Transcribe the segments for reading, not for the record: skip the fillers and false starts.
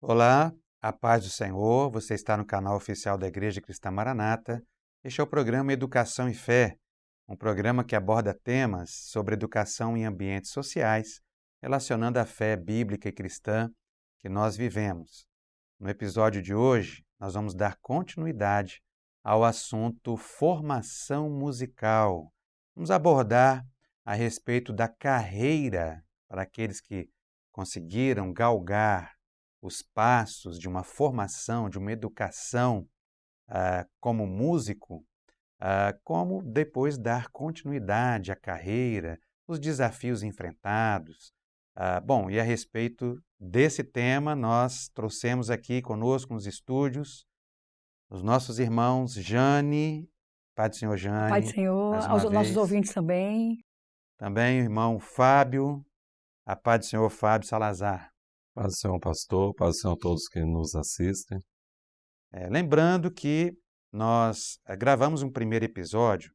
Olá, a paz do Senhor, você está no canal oficial da Igreja Cristã Maranata. Este é o programa Educação e Fé, um programa que aborda temas sobre educação em ambientes sociais, relacionando a fé bíblica e cristã que nós vivemos. No episódio de hoje, nós vamos dar continuidade ao assunto formação musical. Vamos abordar a respeito da carreira para aqueles que conseguiram galgar os passos de uma formação, de uma educação como músico, como depois dar continuidade à carreira, os desafios enfrentados. Bom, e a respeito desse tema, nós trouxemos aqui conosco nos estúdios os nossos irmãos Jane, Pai do Senhor A paz do Jane, Senhor, mais aos uma nossos vez. ouvintes também. Também o irmão Fábio, a Pai do Senhor Fábio Salazar. Paz do Senhor, pastor, paz do Senhor a todos que nos assistem. Lembrando que nós gravamos um primeiro episódio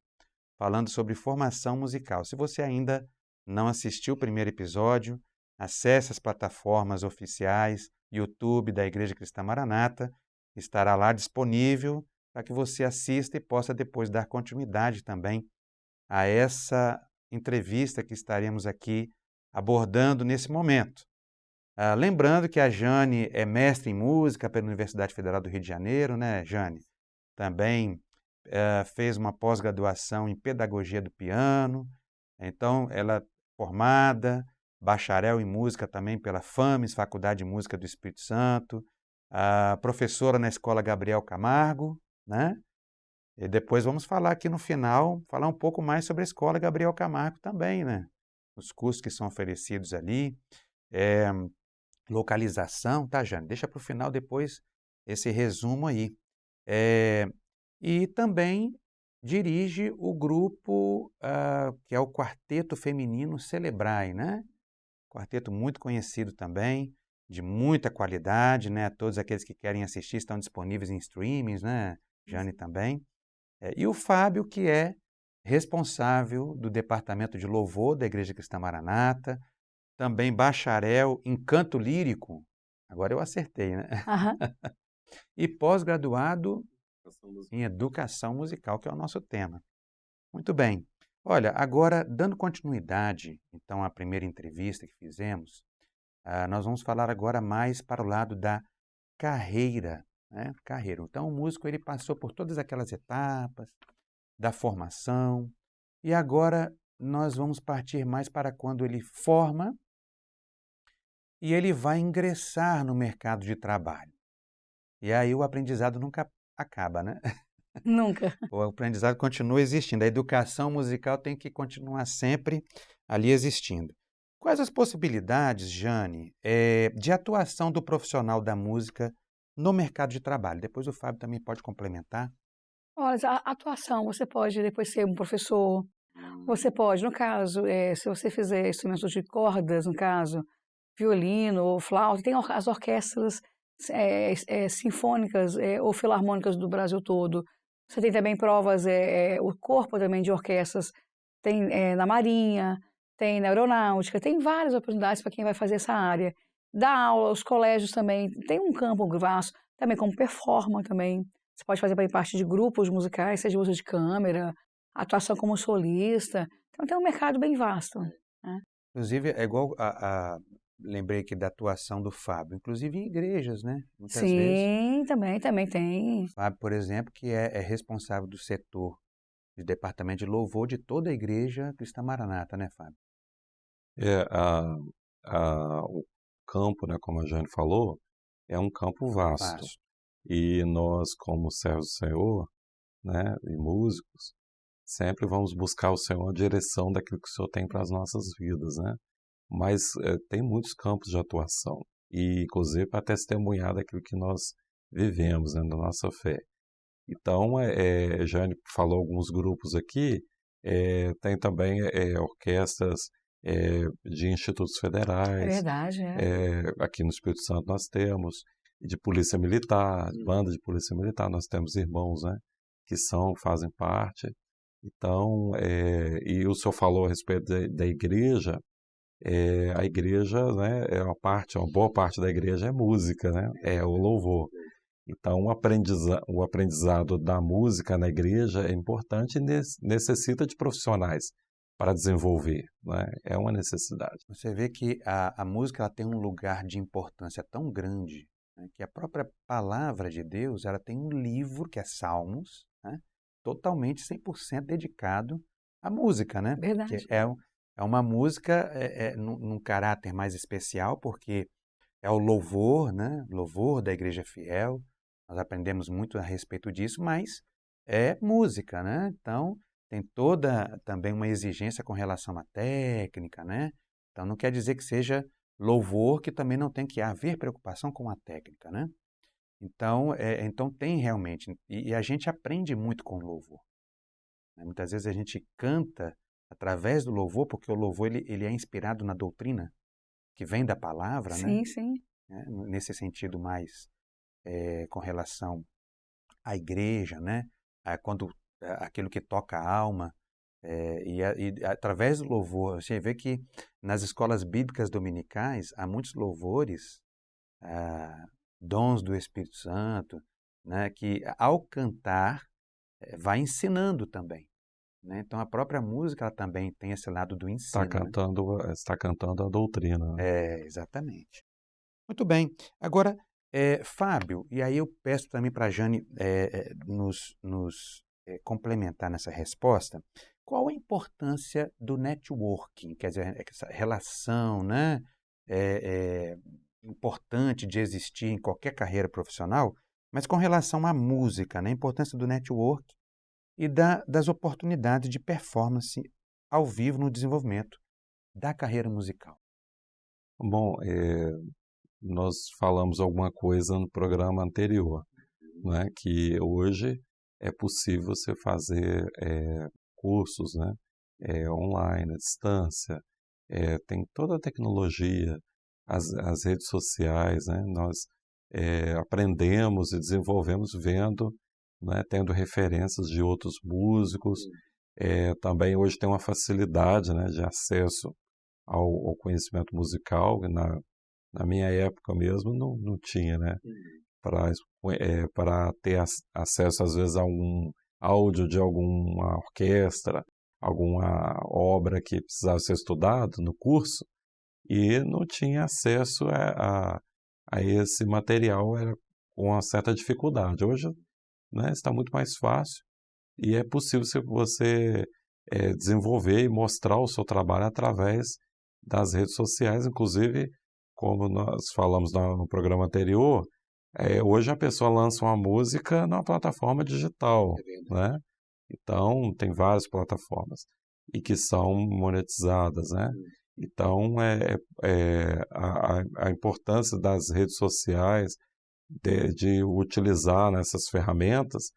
falando sobre formação musical. Se você ainda não assistiu o primeiro episódio, acesse as plataformas oficiais, YouTube da Igreja Cristã Maranata, estará lá disponível para que você assista e possa depois dar continuidade também a essa entrevista que estaremos aqui abordando nesse momento. Lembrando que a Jane é mestre em música pela Universidade Federal do Rio de Janeiro, né, Jane? Também fez uma pós-graduação em pedagogia do piano, então ela é formada, bacharel em música também pela FAMES, Faculdade de Música do Espírito Santo, professora na Escola Gabriel Camargo, né? E depois vamos falar aqui no final, falar um pouco mais sobre a Escola Gabriel Camargo também, né? Os cursos que são oferecidos ali, localização, tá, Jane? Deixa para o final depois esse resumo aí. E também dirige o grupo que é o Quarteto Feminino Celebrai, né? Quarteto muito conhecido também, de muita qualidade, né? Todos aqueles que querem assistir estão disponíveis em streamings, né? Jane também. E o Fábio, que é responsável do Departamento de Louvor da Igreja Cristã Maranata, também bacharel em canto lírico, agora eu acertei, né? Aham. E pós-graduado em educação musical, que é o nosso tema. Muito bem. Olha, agora, dando continuidade, então, à primeira entrevista que fizemos, nós vamos falar agora mais para o lado da carreira, né? Carreira. Então, o músico, ele passou por todas aquelas etapas da formação, e agora nós vamos partir mais para quando ele forma e ele vai ingressar no mercado de trabalho. E aí o aprendizado nunca acaba, né? Nunca. O aprendizado continua existindo. A educação musical tem que continuar sempre ali existindo. Quais as possibilidades, Jane, de atuação do profissional da música no mercado de trabalho? Depois o Fábio também pode complementar. Olha, a atuação, você pode depois ser um professor, você pode, no caso, se você fizer instrumentos de cordas, no caso, violino ou flauta, tem as orquestras sinfônicas ou filarmônicas do Brasil todo. Você tem também provas, o corpo também de orquestras, tem na Marinha, tem na Aeronáutica, tem várias oportunidades para quem vai fazer essa área. Dá aula, os colégios também, tem um campo vasto, também como performer também. Você pode fazer parte de grupos musicais, seja uso de câmera, atuação como solista. Então tem um mercado bem vasto, né? Inclusive, é igual lembrei aqui da atuação do Fábio, inclusive em igrejas, né? Muitas vezes. Sim, também tem. O Fábio, por exemplo, que é responsável do setor de departamento de louvor de toda a Igreja Cristã Maranata, né, Fábio? O campo, né, como a Jane falou, é um campo vasto. E nós, como servos do Senhor, né, e músicos, sempre vamos buscar o Senhor, a direção daquilo que o Senhor tem para as nossas vidas, né? Mas tem muitos campos de atuação, e inclusive para testemunhar daquilo que nós vivemos, né, da nossa fé. Então, Jane falou alguns grupos aqui, tem também orquestras de institutos É federais, verdade, aqui no Espírito Santo nós temos, de polícia militar, banda de polícia militar, nós temos irmãos, né, que fazem parte. Então, e o senhor falou a respeito da igreja, a igreja, né, uma boa parte da igreja é música, né, é o louvor. Então, o aprendizado da música na igreja é importante e necessita de profissionais para desenvolver, né? É uma necessidade. Você vê que a música ela tem um lugar de importância tão grande, né, que a própria palavra de Deus ela tem um livro que é Salmos, né, totalmente 100% dedicado à música, né? Verdade. Que é uma música num caráter mais especial, porque é o louvor, né? Louvor da igreja fiel. Nós aprendemos muito a respeito disso, mas é música, né? Então, tem toda também uma exigência com relação à técnica, né? Então, não quer dizer que seja louvor que também não tem que haver preocupação com a técnica, né? Então, então tem realmente, e a gente aprende muito com louvor, né? Muitas vezes a gente canta através do louvor, porque o louvor ele é inspirado na doutrina que vem da palavra, né? Sim, sim. Nesse sentido mais com relação à igreja, né? Quando aquilo que toca a alma, e através do louvor, você vê que nas escolas bíblicas dominicais há muitos louvores, dons do Espírito Santo, né? Que ao cantar vai ensinando também, né? Então a própria música ela também tem esse lado do ensino, Está cantando a doutrina, né? Exatamente. Muito bem. Agora, Fábio, e aí eu peço também para a Jane nos complementar nessa resposta, qual a importância do networking, quer dizer, essa relação, né, importante de existir em qualquer carreira profissional, mas com relação à música, né, a importância do network e das oportunidades de performance ao vivo no desenvolvimento da carreira musical. Bom, nós falamos alguma coisa no programa anterior, né, que hoje é possível você fazer cursos, né, online, à distância, tem toda a tecnologia, as redes sociais, né, nós aprendemos e desenvolvemos vendo, né, tendo referências de outros músicos, também hoje tem uma facilidade, né, de acesso ao conhecimento musical. Na minha época mesmo não tinha, né? Para ter acesso, às vezes, a um áudio de alguma orquestra, alguma obra que precisava ser estudado no curso, e não tinha acesso a esse material, era com uma certa dificuldade. Hoje, né, está muito mais fácil e é possível você desenvolver e mostrar o seu trabalho através das redes sociais, inclusive, como nós falamos no programa anterior, hoje a pessoa lança uma música numa plataforma digital, né? Então, tem várias plataformas e que são monetizadas, né? Então, a importância das redes sociais, de utilizar nessas ferramentas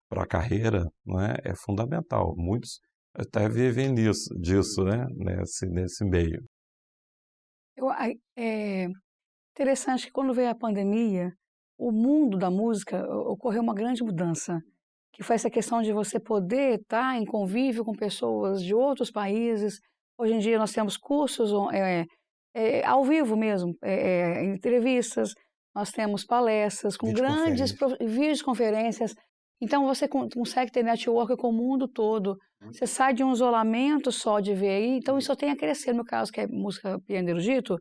para a carreira, né, é fundamental. Muitos até vivem disso, né, nesse meio. É interessante que quando veio a pandemia, o mundo da música ocorreu uma grande mudança, que foi essa questão de você poder estar em convívio com pessoas de outros países. Hoje em dia nós temos cursos ao vivo mesmo, entrevistas, nós temos palestras com grandes videoconferências. Então você consegue ter network com o mundo todo. Você sai de um isolamento só de ver aí, então isso tem a crescer. No caso que é música piano erudito,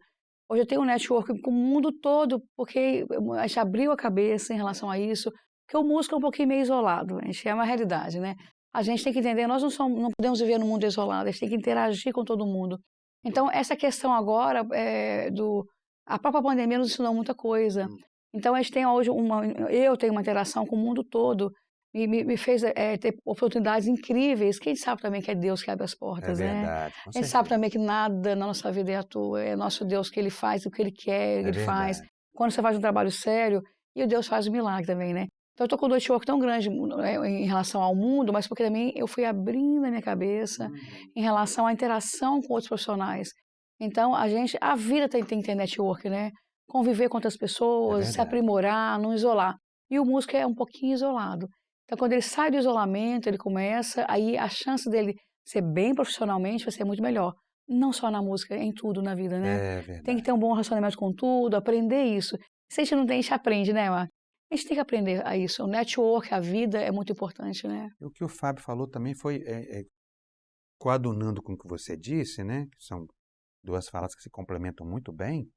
hoje eu tenho um network com o mundo todo, porque a gente abriu a cabeça em relação a isso, porque o músico é um pouquinho meio isolado, a gente é uma realidade, né? A gente tem que entender, nós não podemos viver num mundo isolado, a gente tem que interagir com todo mundo. Então, essa questão agora, a própria pandemia nos ensinou muita coisa. Então, a gente tem hoje eu tenho uma interação com o mundo todo, e me fez ter oportunidades incríveis. Quem sabe também que é Deus que abre as portas, verdade, né? A gente sabe também que nada na nossa vida é à toa, é nosso Deus que Ele faz o que Ele quer, Ele faz. Quando você faz um trabalho sério, e o Deus faz o milagre também, né? Então, eu estou com um network tão grande em relação ao mundo, mas porque também eu fui abrindo a minha cabeça em relação à interação com outros profissionais. Então, a vida tem que ter network, né? Conviver com outras pessoas, se aprimorar, não isolar. E o músico é um pouquinho isolado. Então, quando ele sai do isolamento, ele começa, aí a chance dele ser bem profissionalmente vai ser muito melhor. não só na música, em tudo na vida, né? É Tem que verdade. ter um bom relacionamento com tudo, aprender isso. Se a gente não tem, a gente aprende, né, Marco? A gente tem que aprender a isso. O network, a vida é muito importante, né? E o que o Fábio falou também foi coadunando com o que você disse, né? Que são duas falas que se complementam muito bem.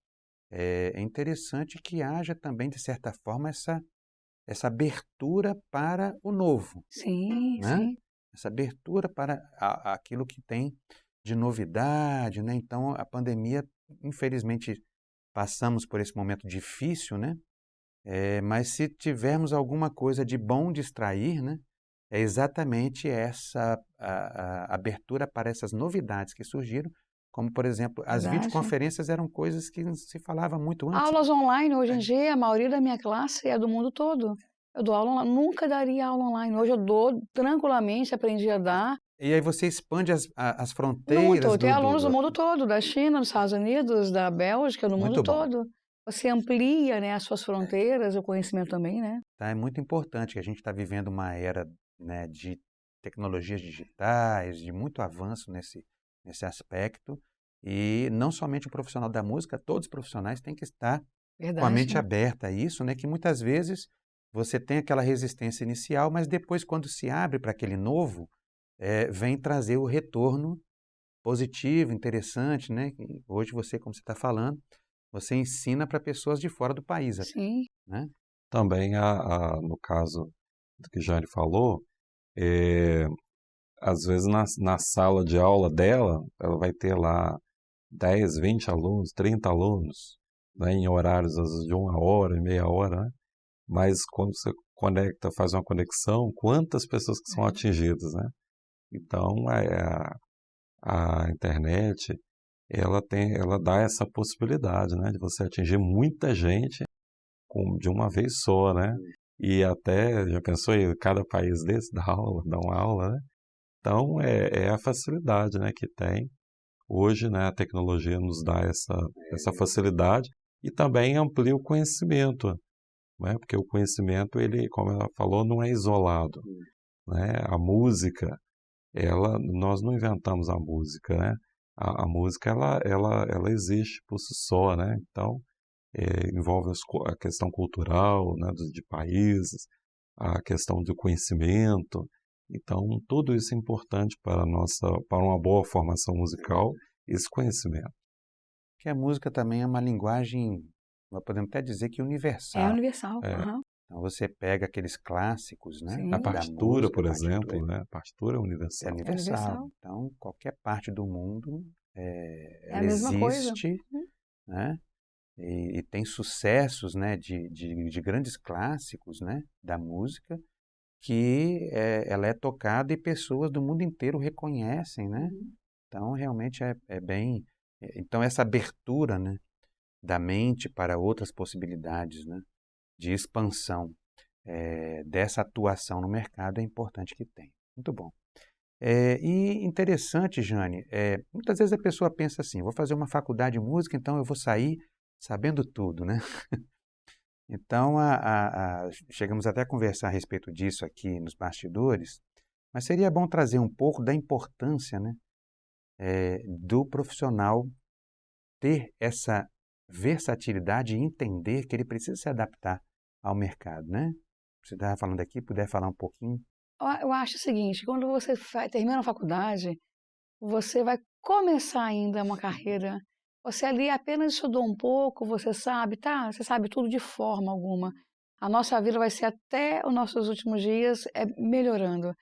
É interessante que haja também, de certa forma, essa abertura para o novo, Sim, né? sim. Essa abertura para aquilo que tem de novidade, né? Então, a pandemia, infelizmente, passamos por esse momento difícil, né? Mas se tivermos alguma coisa de bom de extrair, né? É exatamente essa a abertura para essas novidades que surgiram, como, por exemplo, as Verdade. videoconferências eram coisas que não se falava muito antes. Aulas online, hoje em dia, a maioria da minha classe é do mundo todo. Eu dou aula online, nunca daria aula online. Hoje eu dou tranquilamente, aprendi a dar. E aí você expande as Muito, fronteiras eu tenho alunos do do... mundo todo, da China, dos Estados Unidos, da Bélgica, do mundo Muito bom. todo. Você amplia, né, as suas fronteiras, o conhecimento também, né? Tá? É muito importante que a gente está vivendo uma era, né, de tecnologias digitais, de muito avanço nesse aspecto. E não somente o profissional da música, todos os profissionais têm que estar com a mente Verdade. aberta a isso, né? Que muitas vezes você tem aquela resistência inicial, mas depois, quando se abre para aquele novo, vem trazer o retorno positivo, interessante, né? E hoje você, como você está falando, você ensina para pessoas de fora do país, Sim. né? Também, no caso do que Jane falou, às vezes na sala de aula dela, ela vai ter lá 10, 20 alunos, 30 alunos, né, em horários às vezes de 1 hora, meia hora, né? Mas quando você conecta, faz uma conexão, quantas pessoas que são atingidas, né? Então, a internet, ela dá essa possibilidade, né, de você atingir muita gente de uma vez só, né? E até, já pensou em cada país desse dá uma aula, né? Então, é a facilidade, né, que tem. Hoje, né, a tecnologia nos dá essa facilidade e também amplia o conhecimento, né? Porque o conhecimento, ele, como ela falou, não é isolado, né? A música, nós não inventamos a música, né? A música, ela existe por si só, né? Então, envolve a questão cultural, né, de países, a questão do conhecimento. Então, tudo isso é importante para uma boa formação musical, esse conhecimento. Que a música também é uma linguagem, nós podemos até dizer que É universal. universal. Aham. Então você pega aqueles clássicos, né, Sim. A da partitura, música, por a partitura exemplo, né? A partitura é é universal. universal. universal. Então, qualquer parte do mundo, É a ela mesma coisa. existe, né? E tem sucessos, né, de grandes clássicos, né, da música, que ela é tocada e pessoas do mundo inteiro reconhecem, né? Então, realmente é bem... Então, essa abertura, né, da mente para outras possibilidades, né, de expansão dessa atuação no mercado é importante que tenha. Muito bom. E interessante, Jane, muitas vezes a pessoa pensa assim, vou fazer uma faculdade de música, então eu vou sair sabendo tudo, né? Então, chegamos até a conversar a respeito disso aqui nos bastidores, mas seria bom trazer um pouco da importância, né, do profissional ter essa versatilidade e entender que ele precisa se adaptar ao mercado, né? Você estava falando aqui, puder falar um pouquinho? Eu acho o seguinte, quando você termina a faculdade, você vai começar ainda uma carreira. Você ali apenas estudou um pouco, você sabe, tá? Você sabe tudo de forma alguma. A nossa vida vai ser até os nossos últimos dias melhorando.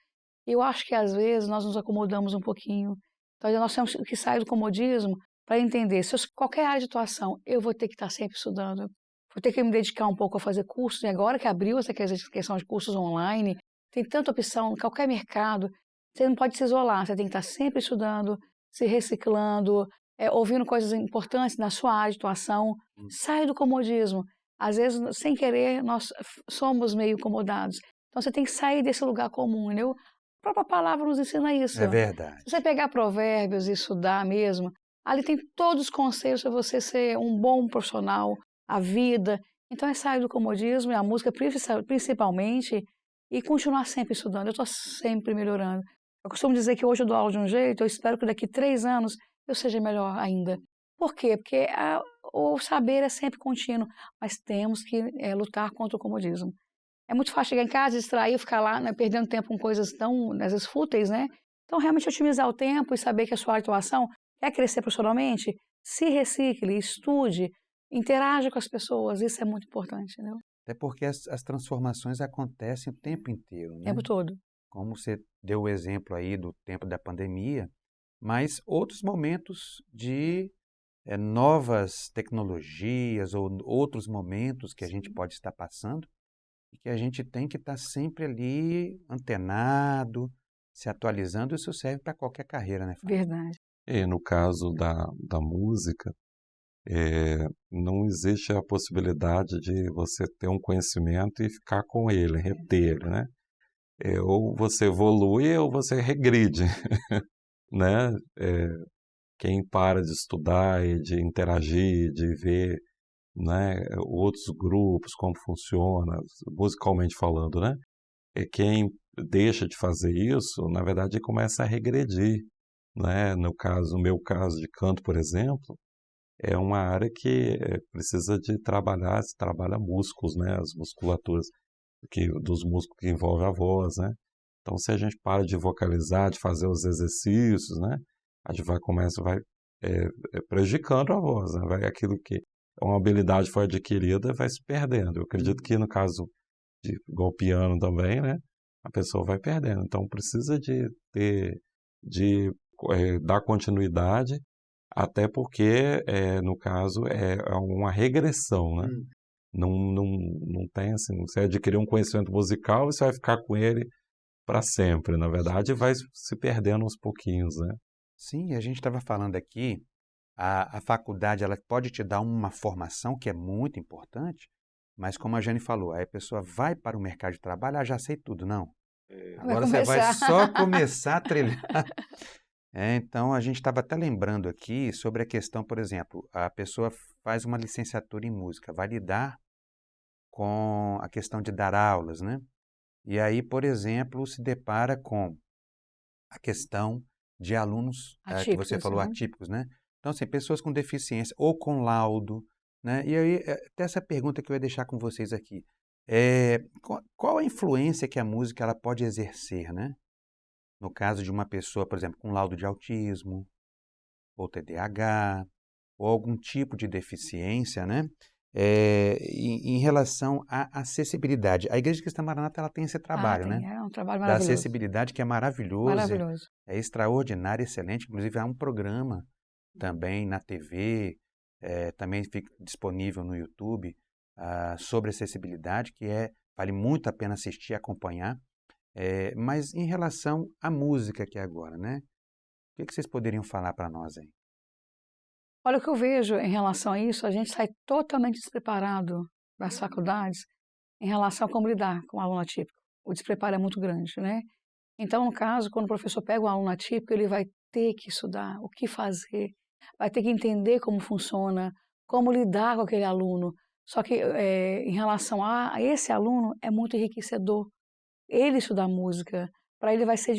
Eu acho que às vezes nós nos acomodamos um pouquinho. Então nós temos que sair do comodismo para entender, se qualquer área de atuação, eu vou ter que estar sempre estudando. Vou ter que me dedicar um pouco a fazer cursos. E agora que abriu essa questão de cursos online, tem tanta opção, qualquer mercado, você não pode se isolar, você tem que estar sempre estudando, se reciclando, ouvindo coisas importantes na sua área de atuação. Sai do comodismo. Às vezes, sem querer, nós somos meio incomodados. Então, você tem que sair desse lugar comum, entendeu? A própria palavra nos ensina isso. É verdade. Se você pegar provérbios e estudar mesmo, ali tem todos os conselhos para você ser um bom profissional, a vida. Então, é sair do comodismo, e a música principalmente, e continuar sempre estudando. Eu estou sempre melhorando. Eu costumo dizer que hoje eu dou aula de um jeito, eu espero que daqui 3 anos eu seja melhor ainda. Por quê? Porque o saber é sempre contínuo, mas temos que lutar contra o comodismo. É muito fácil chegar em casa, distrair, ficar lá, né, perdendo tempo com coisas tão, às vezes, fúteis, né? Então, realmente, otimizar o tempo e saber que a sua atuação quer crescer profissionalmente, se recicle, estude, interaja com as pessoas, isso é muito importante, entendeu? Até porque as transformações acontecem o tempo inteiro, O né? tempo todo. Como você deu o exemplo aí do tempo da pandemia, mas outros momentos de novas tecnologias ou outros momentos que a gente pode estar passando e que a gente tem que estar sempre ali antenado, se atualizando. Isso serve para qualquer carreira, né, Fábio? Verdade. E no caso da música, não existe a possibilidade de você ter um conhecimento e ficar com ele, reter ele, né? Ou você evolui ou você regride, né? Quem para de estudar e de interagir, de ver, né, outros grupos, como funciona, musicalmente falando, né? E quem deixa de fazer isso, na verdade, começa a regredir, né? No meu caso de canto, por exemplo, é uma área que precisa de trabalhar, se trabalha músculos, né? As musculaturas dos músculos que envolvem a voz, né? Então, se a gente para de vocalizar, de fazer os exercícios, né? A gente vai prejudicando a voz, né? Aquilo que é uma habilidade foi adquirida, vai se perdendo. Eu acredito que no caso igual o piano também, né? A pessoa vai perdendo. Então, precisa de dar continuidade, até porque, no caso, é uma regressão, né? Não tem assim, você adquirir um conhecimento musical, você vai ficar com ele para sempre. Na verdade, vai se perdendo aos pouquinhos, né? Sim, a gente estava falando aqui, a faculdade ela pode te dar uma formação que é muito importante, mas como a Jane falou, aí a pessoa vai para o mercado de trabalho, já sei tudo, não. Agora você vai só começar a trilhar. Então, a gente estava até lembrando aqui sobre a questão, por exemplo, a pessoa faz uma licenciatura em música, vai lidar com a questão de dar aulas, né? E aí, por exemplo, se depara com a questão de alunos, que você falou, né? atípicos, né? Então, assim, pessoas com deficiência ou com laudo, né? E aí, até essa pergunta que eu ia deixar com vocês aqui. Qual a influência que a música ela pode exercer, né? No caso de uma pessoa, por exemplo, com laudo de autismo, ou TDAH, ou algum tipo de deficiência, né? Em relação à acessibilidade. A Igreja Cristã Maranata ela tem esse trabalho, tem, né? é um trabalho Da maravilhoso. acessibilidade que é maravilhoso, Maravilhoso. é extraordinário, excelente. Inclusive há um programa também na TV, também fica disponível no YouTube, sobre acessibilidade, que vale muito a pena assistir e acompanhar. Mas em relação à música aqui agora, né? O que vocês poderiam falar para nós aí? Olha, o que eu vejo em relação a isso, a gente sai totalmente despreparado das faculdades em relação a como lidar com o aluno atípico. O despreparo é muito grande, né? Então, no caso, quando o professor pega um aluno atípico, ele vai ter que estudar o que fazer, vai ter que entender como funciona, como lidar com aquele aluno. Só que, em relação a esse aluno, é muito enriquecedor. Ele estudar música, para ele vai ser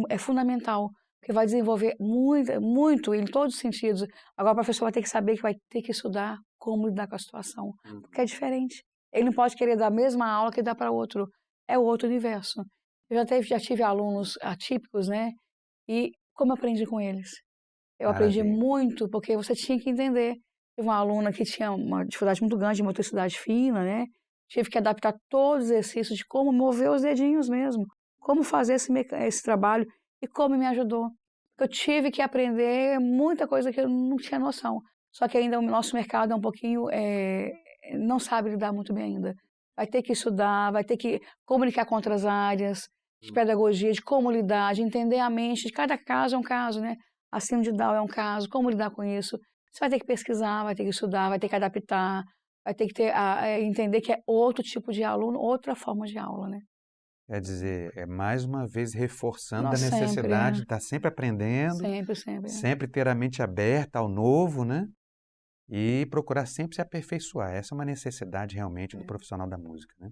é fundamental, porque vai desenvolver muito em todos os sentidos. Agora o professor vai ter que saber que vai ter que estudar como lidar com a situação, porque é diferente. Ele não pode querer dar a mesma aula que dá para outro, é outro universo. Eu já tive alunos atípicos, né? E como eu aprendi com eles? Eu aprendi Maravilha. muito, porque você tinha que entender. Tive uma aluna que tinha uma dificuldade muito grande de motricidade fina, né? Tive que adaptar todos os exercícios de como mover os dedinhos mesmo, como fazer esse trabalho e como me ajudou. Eu tive que aprender muita coisa que eu não tinha noção. Só que ainda o nosso mercado é um pouquinho, não sabe lidar muito bem ainda. Vai ter que estudar, vai ter que comunicar com outras áreas de pedagogia, de como lidar, de entender a mente. De cada caso é um caso, né? A síndrome de Down é um caso, como lidar com isso. Você vai ter que pesquisar, vai ter que estudar, vai ter que adaptar, vai ter que entender que é outro tipo de aluno, outra forma de aula, né? Quer dizer, mais uma vez reforçando a Nós sempre, necessidade de estar sempre aprendendo, sempre. sempre ter a mente aberta ao novo, né? E procurar sempre se aperfeiçoar. Essa é uma necessidade realmente do profissional da música, né?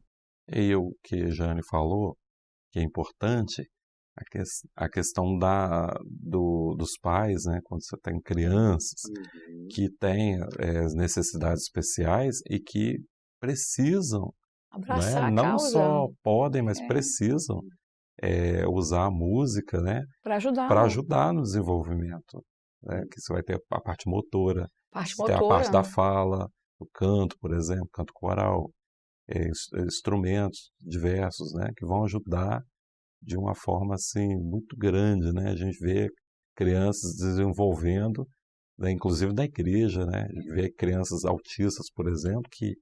E o que a Jane falou, que é importante, a questão dos pais, né, quando você tem crianças que têm necessidades especiais e que precisam, Abraçar a não causa. só podem, mas precisam usar a música, né, Para para ajudá-lo. ajudar no desenvolvimento, né, que você vai ter a parte motora, Parte você tem a parte da motora. fala, o canto, por exemplo, canto coral, instrumentos diversos, né, que vão ajudar de uma forma assim muito grande, né? A gente vê crianças desenvolvendo, né, inclusive na igreja, né? A gente vê crianças autistas, por exemplo, que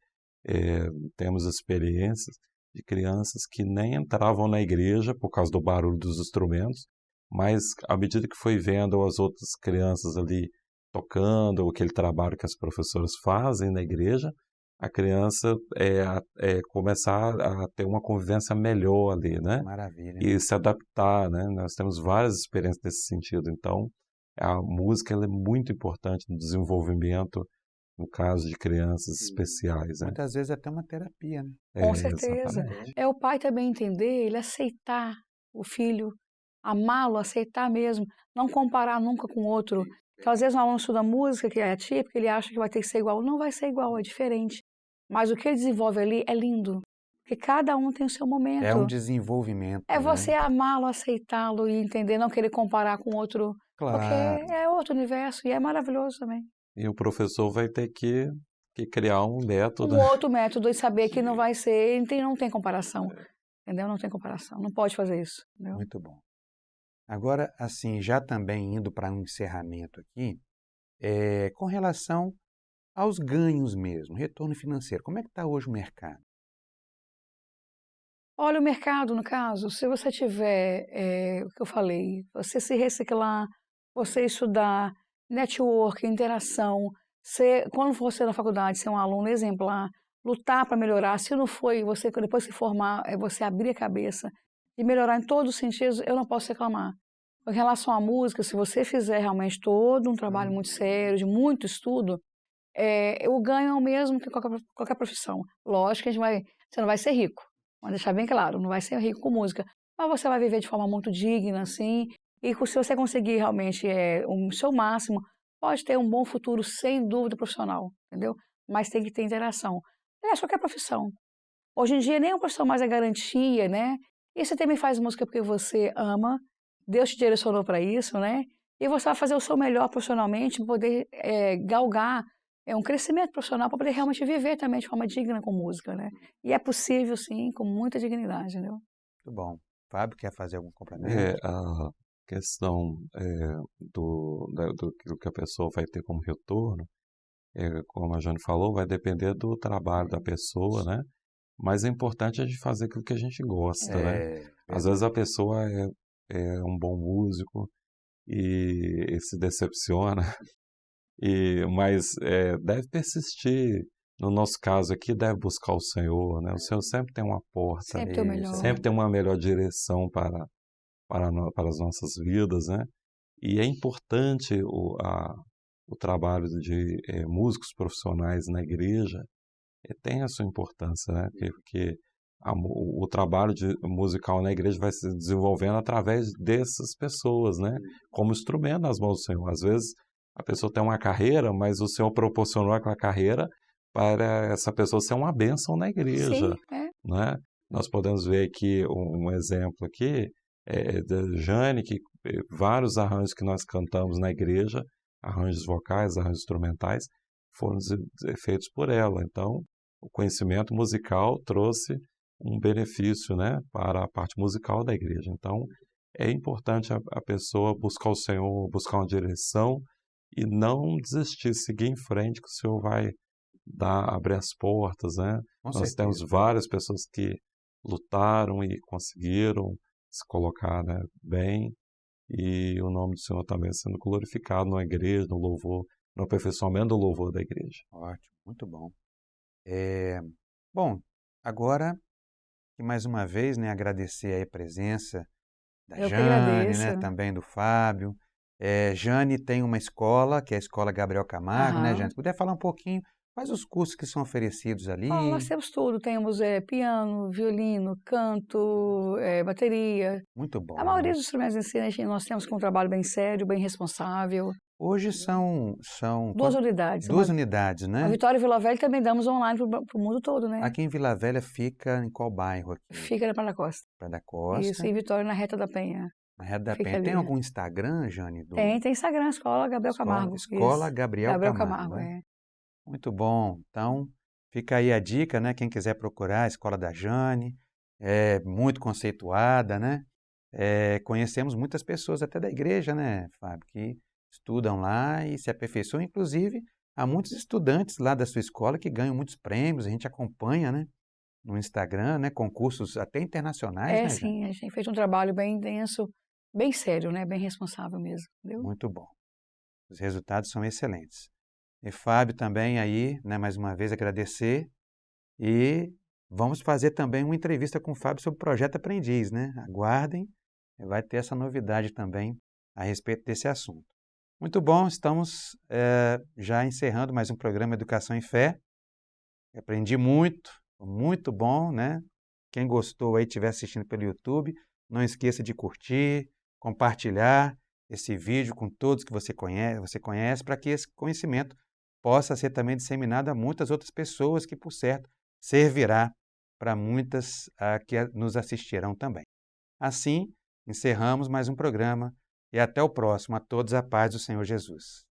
temos experiências de crianças que nem entravam na igreja por causa do barulho dos instrumentos, mas à medida que foi vendo as outras crianças ali tocando, aquele trabalho que as professoras fazem na igreja, a criança começar a ter uma convivência melhor ali, né? Maravilha. E se adaptar, né? Nós temos várias experiências nesse sentido. Então, a música ela é muito importante no desenvolvimento, no caso de crianças especiais, né? Muitas vezes até uma terapia, né? Com certeza. Exatamente. É o pai também entender, ele aceitar o filho, amá-lo, aceitar mesmo, não comparar nunca com o outro. Então, às vezes, um aluno estuda música que é atípica, ele acha que vai ter que ser igual. Não vai ser igual, é diferente. Mas o que ele desenvolve ali é lindo, porque cada um tem o seu momento. É um desenvolvimento, É né? você amá-lo, aceitá-lo e entender, não querer comparar com outro, Claro. porque é outro universo e é maravilhoso também. E o professor vai ter que criar um método. Um outro método e saber que não vai ser, não tem comparação, entendeu? Não tem comparação, não pode fazer isso, entendeu? Muito bom. Agora, assim, já também indo para um encerramento aqui, com relação aos ganhos mesmo, retorno financeiro, como é que está hoje o mercado? Olha, o mercado, no caso, se você tiver, o que eu falei, você se reciclar, você estudar, network, interação, quando você na faculdade ser um aluno exemplar, lutar para melhorar, se não foi, você depois se formar, você abrir a cabeça e melhorar em todos os sentidos, eu não posso reclamar. Em relação à música, se você fizer realmente todo um trabalho muito sério, de muito estudo, o ganho é o mesmo que qualquer profissão. Lógico que você não vai ser rico. Vamos deixar bem claro, não vai ser rico com música, mas você vai viver de forma muito digna, assim, e se você conseguir realmente o seu máximo, pode ter um bom futuro, sem dúvida, profissional, entendeu? Mas tem que ter interação. Aliás, qualquer profissão. Hoje em dia, nenhuma profissão mais é garantia, né? E você também faz música porque você ama, Deus te direcionou para isso, né? E você vai fazer o seu melhor profissionalmente, para poder galgar um crescimento profissional, para poder realmente viver também de forma digna com música, né? E é possível, sim, com muita dignidade, entendeu? Muito bom. Fábio, quer fazer algum complemento? A questão do que a pessoa vai ter como retorno, como a Jane falou, vai depender do trabalho da pessoa, né? Mas é importante a gente fazer aquilo que a gente gosta, né? Às vezes a pessoa é um bom músico e se decepciona, mas deve persistir. No nosso caso aqui, deve buscar o Senhor, né? O Senhor sempre tem uma porta, Sempre tem o melhor. sempre tem uma melhor direção para as nossas vidas, né? E é importante o trabalho de músicos profissionais na igreja, tem a sua importância, né? Porque o trabalho musical na igreja vai se desenvolvendo através dessas pessoas, né? Como instrumento nas mãos do Senhor. Às vezes a pessoa tem uma carreira, mas o Senhor proporcionou aquela carreira para essa pessoa ser uma bênção na igreja. Sim, né? Nós podemos ver aqui um exemplo aqui da Jane, que vários arranjos que nós cantamos na igreja, arranjos vocais, arranjos instrumentais, foram feitos por ela. Então, o conhecimento musical trouxe um benefício, né, para a parte musical da igreja. Então, é importante a pessoa buscar o Senhor, buscar uma direção e não desistir, seguir em frente, que o Senhor vai abrir as portas, né? Nós temos várias pessoas que lutaram e conseguiram se colocar, né, bem, e o nome do Senhor também sendo glorificado na igreja, no louvor, no aperfeiçoamento do louvor da igreja. Ótimo, muito bom. Bom, agora, mais uma vez, né, agradecer aí a presença da Jane, né, também do Fábio. Jane tem uma escola, que é a Escola Gabriel Camargo, né, Jane? Se puder falar um pouquinho Quais os cursos que são oferecidos ali? Nós temos tudo, temos piano, violino, canto, bateria. Muito bom. A maioria dos instrumentos em si, nós temos com um trabalho bem sério, bem responsável. Hoje são 2 unidades. 2 unidades, A né? Vitória e Vila Velha também damos online para o mundo todo, né? Aqui em Vila Velha fica em qual bairro aqui? Fica na Praia da Costa. Praia da Costa. Isso, e Vitória na Reta da Penha. Na Reta da Fica Penha. Tem ali. algum Instagram, Jane? Tem Instagram, Escola Gabriel Camargo. Escola Isso. Gabriel Camargo. é. Muito bom. Então, fica aí a dica, né? Quem quiser procurar a Escola da Jane, é muito conceituada, né? Conhecemos muitas pessoas até da igreja, né, Fábio, que estudam lá e se aperfeiçoam. Inclusive, há muitos estudantes lá da sua escola que ganham muitos prêmios, a gente acompanha, né? No Instagram, né? Concursos até internacionais, né, Jane? Sim, a gente tem feito um trabalho bem intenso, bem sério, né? Bem responsável mesmo, entendeu? Muito bom. Os resultados são excelentes. E Fábio também aí, né, mais uma vez agradecer e vamos fazer também uma entrevista com o Fábio sobre o Projeto Aprendiz, né? Aguardem, vai ter essa novidade também a respeito desse assunto. Muito bom, estamos já encerrando mais um programa Educação em Fé. Aprendi muito, muito bom, né? Quem gostou aí, estiver assistindo pelo YouTube, não esqueça de curtir, compartilhar esse vídeo com todos que você conhece, para que esse conhecimento possa ser também disseminado a muitas outras pessoas que, por certo, servirá para muitas que nos assistirão também. Assim, encerramos mais um programa e até o próximo. A todos a paz do Senhor Jesus.